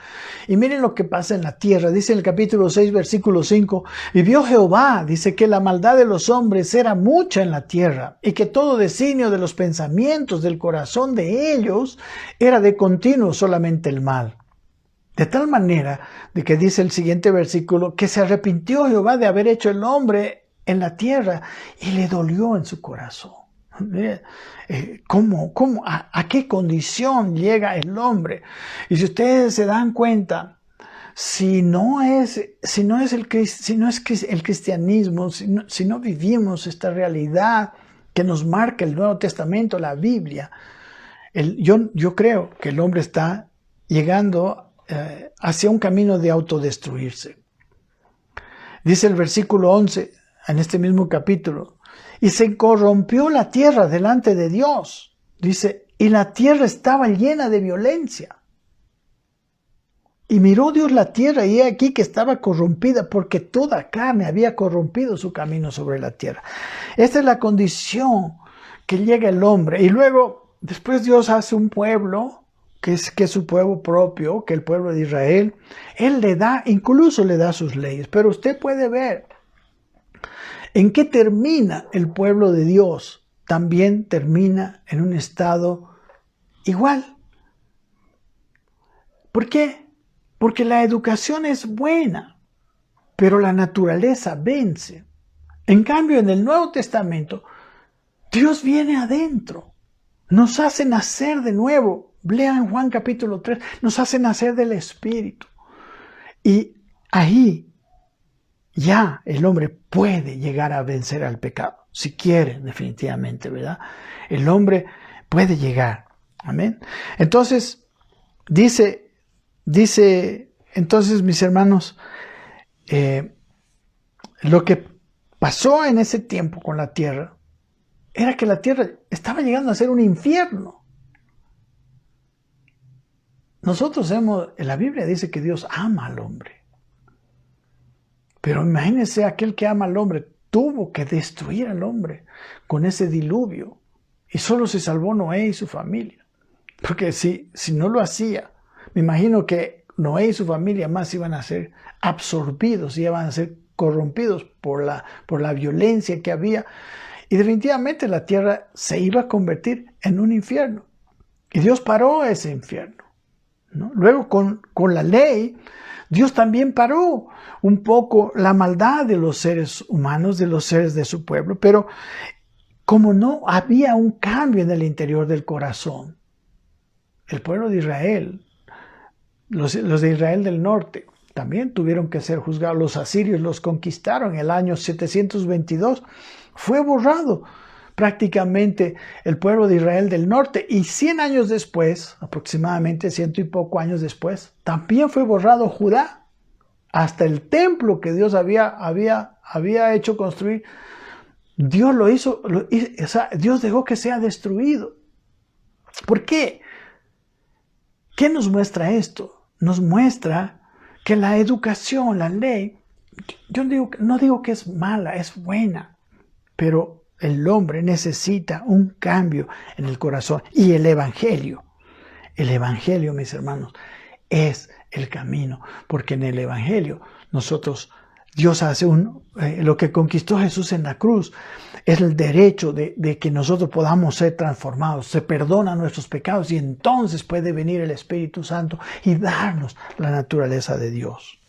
Y miren lo que pasa en la tierra. Dice el capítulo 6, versículo 5, y vio Jehová, dice que la maldad de los hombres era mucha en la tierra, y que todo designio de los pensamientos del corazón de ellos era de continuo solamente el mal. De tal manera, de que dice el siguiente versículo, que se arrepintió Jehová de haber hecho el hombre en la tierra, y le dolió en su corazón. ¿A qué condición llega el hombre? Y si ustedes se dan cuenta, si no es el cristianismo, si no vivimos esta realidad que nos marca el Nuevo Testamento, la Biblia, yo creo que el hombre está llegando hacia un camino de autodestruirse. Dice el versículo 11 en este mismo capítulo, y se corrompió la tierra delante de Dios. Dice, y la tierra estaba llena de violencia. Y miró Dios la tierra, y he aquí que estaba corrompida, porque toda carne había corrompido su camino sobre la tierra. Esta es la condición que llega el hombre. Y luego, después Dios hace un pueblo, que es su pueblo propio, que es el pueblo de Israel. Él incluso le da sus leyes. Pero usted puede ver ¿en qué termina el pueblo de Dios? También termina en un estado igual. ¿Por qué? Porque la educación es buena, pero la naturaleza vence. En cambio, en el Nuevo Testamento, Dios viene adentro, nos hace nacer de nuevo. Lean Juan capítulo 3, nos hace nacer del Espíritu. Y ahí ya el hombre puede llegar a vencer al pecado, si quiere, definitivamente, ¿verdad? El hombre puede llegar, amén. Entonces, dice, entonces, mis hermanos, lo que pasó en ese tiempo con la tierra, era que la tierra estaba llegando a ser un infierno. La Biblia dice que Dios ama al hombre. Pero imagínense, aquel que ama al hombre tuvo que destruir al hombre con ese diluvio. Y solo se salvó Noé y su familia. Porque si no lo hacía, me imagino que Noé y su familia más iban a ser absorbidos, iban a ser corrompidos por la violencia que había. Y definitivamente la tierra se iba a convertir en un infierno. Y Dios paró ese infierno, ¿no? Luego con la ley, Dios también paró un poco la maldad de los seres humanos, de los seres de su pueblo, pero como no había un cambio en el interior del corazón, el pueblo de Israel, los de Israel del norte, también tuvieron que ser juzgados. Los asirios los conquistaron en el año 722, fue borrado prácticamente el pueblo de Israel del norte, y 100 años después, aproximadamente 100 y poco años después, también fue borrado Judá. Hasta el templo que Dios había hecho construir, Dios lo hizo, o sea, Dios dejó que sea destruido. ¿Por qué? ¿Qué nos muestra esto? Nos muestra que la educación, la ley, no digo que es mala, es buena, pero el hombre necesita un cambio en el corazón. Y el Evangelio, mis hermanos, es el camino, porque en el Evangelio Dios hace lo que conquistó Jesús en la cruz, es el derecho de que nosotros podamos ser transformados, se perdonan nuestros pecados y entonces puede venir el Espíritu Santo y darnos la naturaleza de Dios.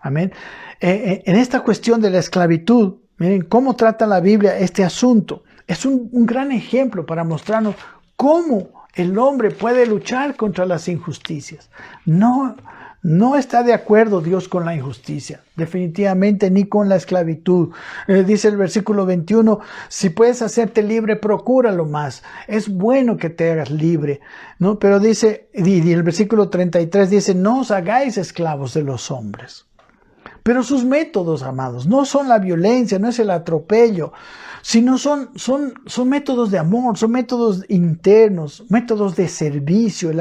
Amén. En esta cuestión de la esclavitud, miren cómo trata la Biblia este asunto. Es un gran ejemplo para mostrarnos cómo el hombre puede luchar contra las injusticias. No está de acuerdo Dios con la injusticia, definitivamente ni con la esclavitud. Dice el versículo 21, si puedes hacerte libre, procúralo más. Es bueno que te hagas libre, ¿no? Pero dice, y el versículo 33 dice, no os hagáis esclavos de los hombres. Pero sus métodos, amados, no son la violencia, no es el atropello, sino son métodos de amor, son métodos internos, métodos de servicio.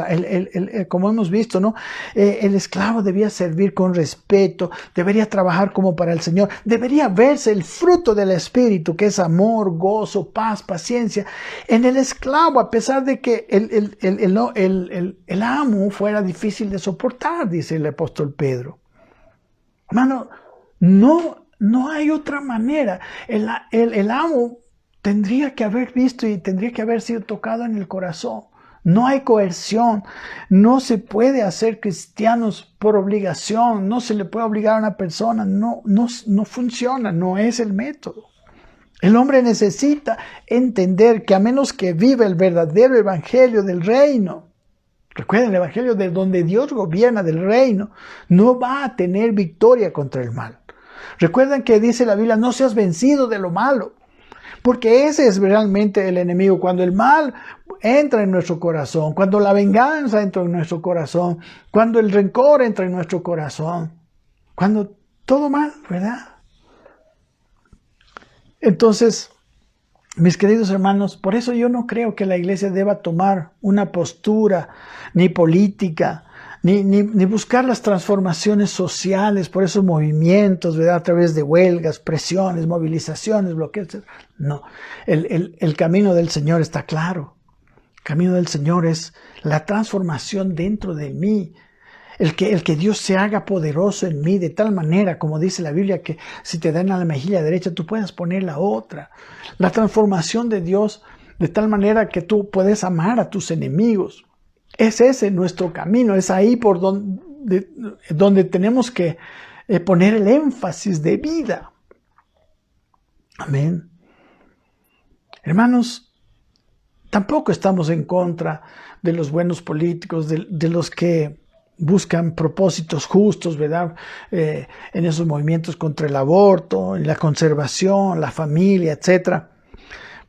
Como hemos visto, ¿no? El esclavo debía servir con respeto, debería trabajar como para el Señor, debería verse el fruto del Espíritu, que es amor, gozo, paz, paciencia. En el esclavo, a pesar de que el amo fuera difícil de soportar, dice el apóstol Pedro. Hermano, no hay otra manera. El amo tendría que haber visto y tendría que haber sido tocado en el corazón. No hay coerción. No se puede hacer cristianos por obligación. No se le puede obligar a una persona. No funciona. No es el método. El hombre necesita entender que a menos que viva el verdadero evangelio del reino, recuerden, el evangelio de donde Dios gobierna del reino, no va a tener victoria contra el mal. Recuerden que dice la Biblia, no seas vencido de lo malo, porque ese es realmente el enemigo. Cuando el mal entra en nuestro corazón, cuando la venganza entra en nuestro corazón, cuando el rencor entra en nuestro corazón, cuando todo mal, ¿verdad? Entonces, mis queridos hermanos, por eso yo no creo que la iglesia deba tomar una postura ni política, ni buscar las transformaciones sociales por esos movimientos, ¿verdad? A través de huelgas, presiones, movilizaciones, bloqueos. No, el camino del Señor está claro. El camino del Señor es la transformación dentro de mí. El que Dios se haga poderoso en mí de tal manera, como dice la Biblia, que si te dan a la mejilla derecha, tú puedas poner la otra. La transformación de Dios de tal manera que tú puedes amar a tus enemigos. Es ese nuestro camino, es ahí por donde tenemos que poner el énfasis de vida. Amén. Hermanos, tampoco estamos en contra de los buenos políticos, de los que buscan propósitos justos, ¿verdad? En esos movimientos contra el aborto, la conservación, la familia, etc.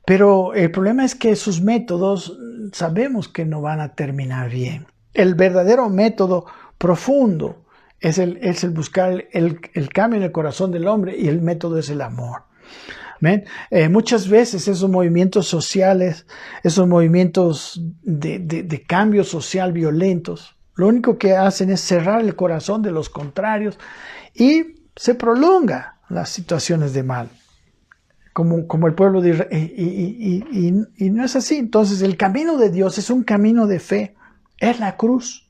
Pero el problema es que sus métodos sabemos que no van a terminar bien. El verdadero método profundo es el buscar el cambio en el corazón del hombre, y el método es el amor. ¿Ven? Muchas veces esos movimientos sociales, esos movimientos de cambio social violentos, lo único que hacen es cerrar el corazón de los contrarios y se prolonga las situaciones de mal, como el pueblo de Israel. Y no es así. Entonces el camino de Dios es un camino de fe. Es la cruz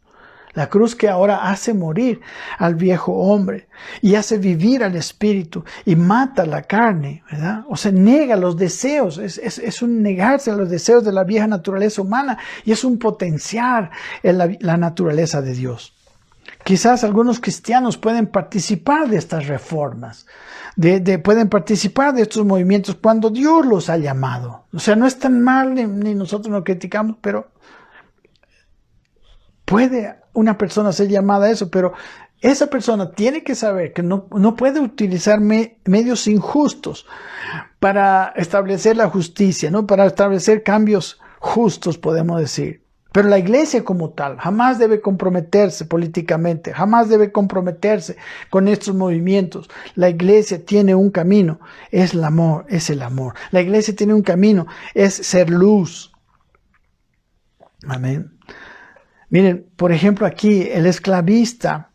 que ahora hace morir al viejo hombre y hace vivir al espíritu y mata la carne, ¿verdad? O sea, niega los deseos, es un negarse a los deseos de la vieja naturaleza humana y es un potenciar la naturaleza de Dios. Quizás algunos cristianos pueden participar de estas reformas, pueden participar de estos movimientos cuando Dios los ha llamado. O sea, no es tan mal, ni nosotros lo criticamos, pero puede una persona ser llamada a eso, pero esa persona tiene que saber que no puede utilizar medios injustos para establecer la justicia, ¿no? Para establecer cambios justos, podemos decir. Pero la iglesia como tal jamás debe comprometerse políticamente, jamás debe comprometerse con estos movimientos. La iglesia tiene un camino, es el amor, es el amor. La iglesia tiene un camino, es ser luz. Amén. Miren, por ejemplo aquí, el esclavista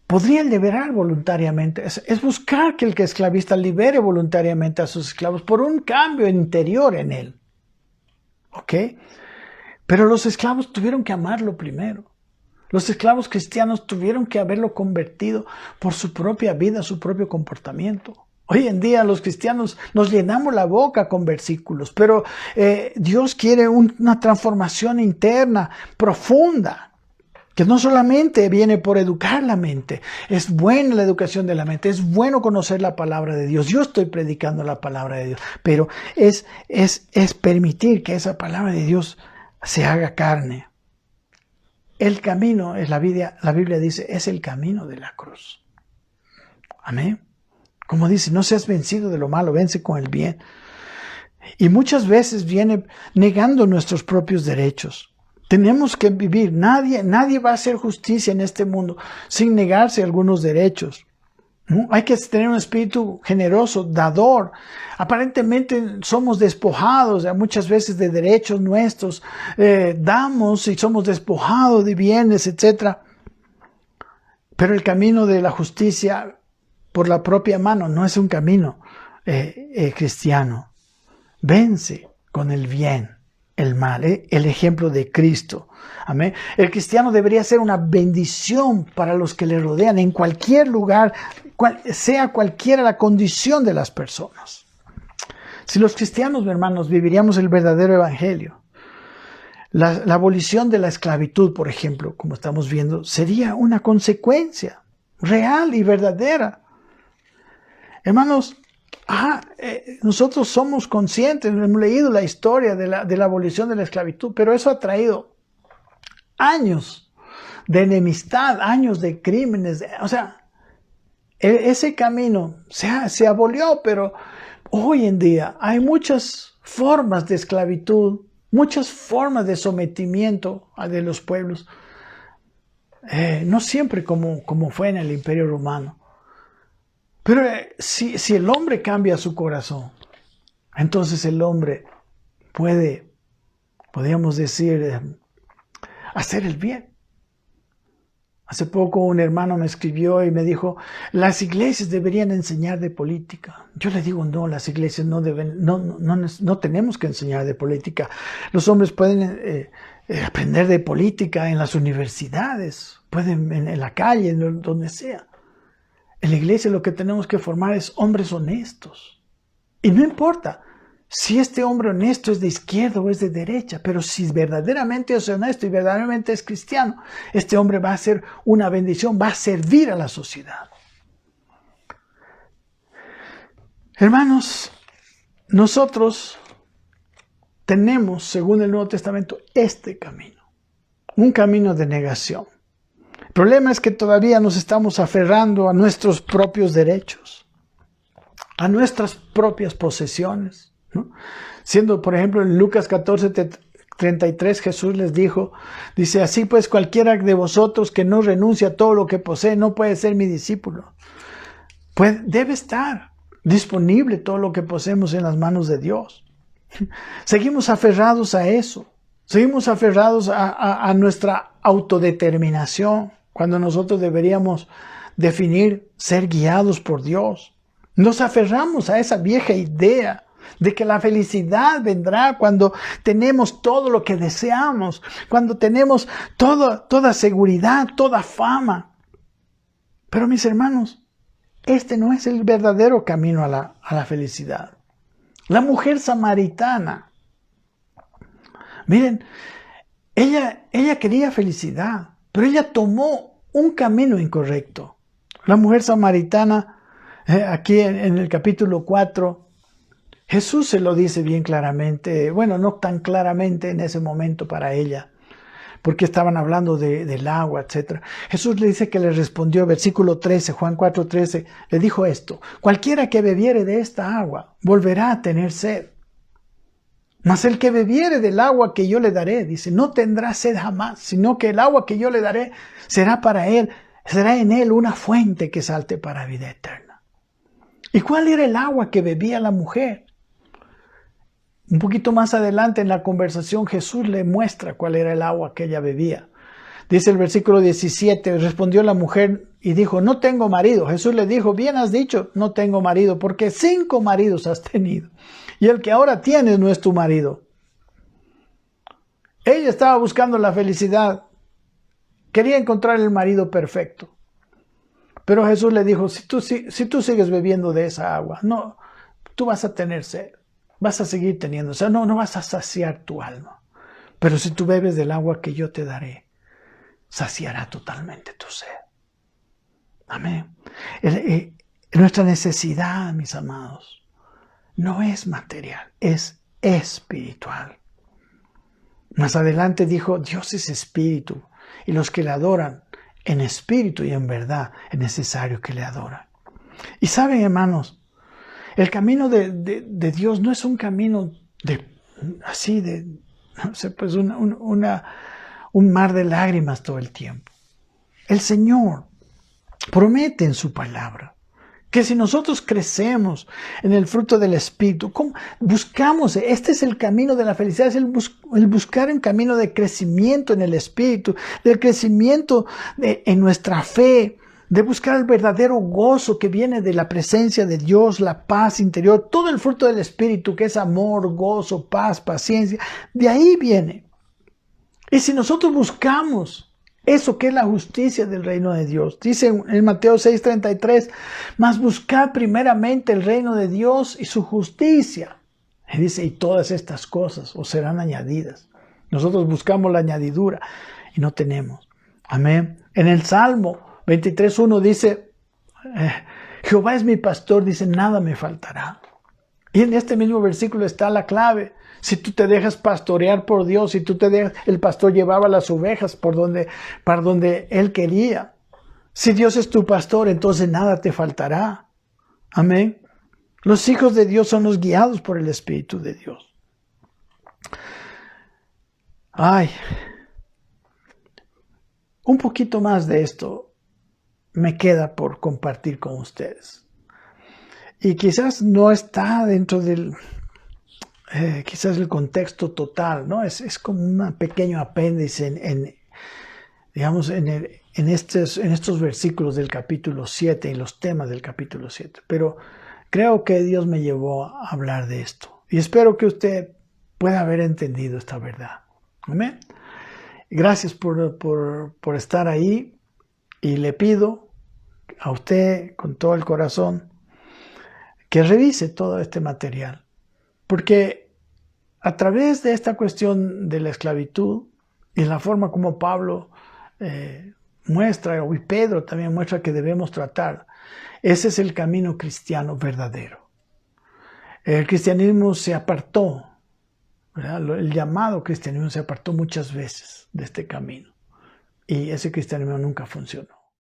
podría liberar voluntariamente, es buscar que el esclavista libere voluntariamente a sus esclavos por un cambio interior en él. ¿Ok? Pero los esclavos tuvieron que amarlo primero. Los esclavos cristianos tuvieron que haberlo convertido por su propia vida, su propio comportamiento. Hoy en día los cristianos nos llenamos la boca con versículos, pero Dios quiere una transformación interna profunda, que no solamente viene por educar la mente. Es buena la educación de la mente, es bueno conocer la palabra de Dios. Yo estoy predicando la palabra de Dios, pero es permitir que esa palabra de Dios se haga carne. El camino, la Biblia dice, es el camino de la cruz. Amén. Como dice, no seas vencido de lo malo, vence con el bien. Y muchas veces viene negando nuestros propios derechos. Tenemos que vivir, nadie va a hacer justicia en este mundo sin negarse algunos derechos. ¿No? Hay que tener un espíritu generoso, dador. Aparentemente somos despojados muchas veces de derechos nuestros, damos y somos despojados de bienes, etc. Pero el camino de la justicia por la propia mano no es un camino cristiano. Vence con el bien el mal, el ejemplo de Cristo. Amén. El cristiano debería ser una bendición para los que le rodean en cualquier lugar, sea cualquiera la condición de las personas. Si los cristianos, hermanos, viviríamos el verdadero evangelio, la abolición de la esclavitud, por ejemplo, como estamos viendo, sería una consecuencia real y verdadera. Hermanos, nosotros somos conscientes, hemos leído la historia de la abolición de la esclavitud, pero eso ha traído años de enemistad, años de crímenes, ese camino se abolió, pero hoy en día hay muchas formas de esclavitud, muchas formas de sometimiento de los pueblos, no siempre como fue en el Imperio Romano. Pero si el hombre cambia su corazón, entonces el hombre puede, podríamos decir, hacer el bien. Hace poco un hermano me escribió y me dijo, las iglesias deberían enseñar de política. Yo le digo, no, las iglesias no tenemos que enseñar de política. Los hombres pueden aprender de política en las universidades, pueden en la calle, donde sea. En la iglesia lo que tenemos que formar es hombres honestos. Y no importa si este hombre honesto es de izquierda o es de derecha, pero si verdaderamente es honesto y verdaderamente es cristiano, este hombre va a ser una bendición, va a servir a la sociedad. Hermanos, nosotros tenemos, según el Nuevo Testamento, este camino, un camino de negación. El problema es que todavía nos estamos aferrando a nuestros propios derechos, a nuestras propias posesiones, ¿no? Siendo, por ejemplo, en Lucas 14:33, Jesús les dice, así pues cualquiera de vosotros que no renuncia a todo lo que posee no puede ser mi discípulo. Pues debe estar disponible todo lo que poseemos en las manos de Dios. Seguimos aferrados a eso, seguimos aferrados a nuestra autodeterminación, cuando nosotros deberíamos definir ser guiados por Dios. Nos aferramos a esa vieja idea de que la felicidad vendrá cuando tenemos todo lo que deseamos, cuando tenemos toda seguridad, toda fama. Pero mis hermanos, este no es el verdadero camino a la felicidad. La mujer samaritana, miren, ella quería felicidad, pero ella tomó un camino incorrecto. La mujer samaritana, aquí en el capítulo 4, Jesús se lo dice bien claramente, bueno, no tan claramente en ese momento para ella, porque estaban hablando del agua, etc. Jesús le dice que le respondió, versículo 13, Juan 4:13, le dijo esto: cualquiera que bebiere de esta agua volverá a tener sed. Mas el que bebiere del agua que yo le daré, dice, no tendrá sed jamás, sino que el agua que yo le daré será para él, será en él una fuente que salte para vida eterna. ¿Y cuál era el agua que bebía la mujer? Un poquito más adelante en la conversación Jesús le muestra cuál era el agua que ella bebía. Dice el versículo 17, respondió la mujer y dijo, no tengo marido. Jesús le dijo, bien has dicho, no tengo marido, porque 5 maridos has tenido. Y el que ahora tienes no es tu marido. Ella estaba buscando la felicidad. Quería encontrar el marido perfecto. Pero Jesús le dijo, si tú sigues bebiendo de esa agua, no, tú vas a tener sed. Vas a seguir teniendo, o sea, no vas a saciar tu alma. Pero si tú bebes del agua que yo te daré, saciará totalmente tu sed. Amén. Nuestra necesidad, mis amados, no es material, es espiritual. Más adelante dijo, Dios es espíritu, y los que le adoran en espíritu y en verdad es necesario que le adoren. Y saben, hermanos, el camino de Dios no es un camino no sé, pues un mar de lágrimas todo el tiempo. El Señor promete en su palabra que si nosotros crecemos en el fruto del Espíritu, buscamos, este es el camino de la felicidad, es el buscar un camino de crecimiento en el Espíritu, del crecimiento en nuestra fe, de buscar el verdadero gozo que viene de la presencia de Dios, la paz interior, todo el fruto del Espíritu que es amor, gozo, paz, paciencia, de ahí viene. Y si nosotros buscamos eso que es la justicia del reino de Dios, dice en Mateo 6:33, mas buscad primeramente el reino de Dios y su justicia. Y dice, y todas estas cosas os serán añadidas. Nosotros buscamos la añadidura y no tenemos. Amén. En el Salmo 23:1 dice, Jehová es mi pastor, dice, nada me faltará. Y en este mismo versículo está la clave. Si tú te dejas pastorear por Dios, si tú te dejas, el pastor llevaba las ovejas para donde él quería. Si Dios es tu pastor, entonces nada te faltará. Amén. Los hijos de Dios son los guiados por el Espíritu de Dios. Un poquito más de esto me queda por compartir con ustedes. Y quizás no está dentro del, quizás el contexto total, ¿no? Es como un pequeño apéndice en estos versículos del capítulo 7 y los temas del capítulo 7. Pero creo que Dios me llevó a hablar de esto. Y espero que usted pueda haber entendido esta verdad. Amén. Gracias por estar ahí. Y le pido a usted con todo el corazón que revise todo este material. Porque a través de esta cuestión de la esclavitud y la forma como Pablo muestra, y Pedro también muestra que debemos tratar, ese es el camino cristiano verdadero. El cristianismo se apartó, ¿verdad? El llamado cristianismo se apartó muchas veces de este camino y ese cristianismo nunca funcionó.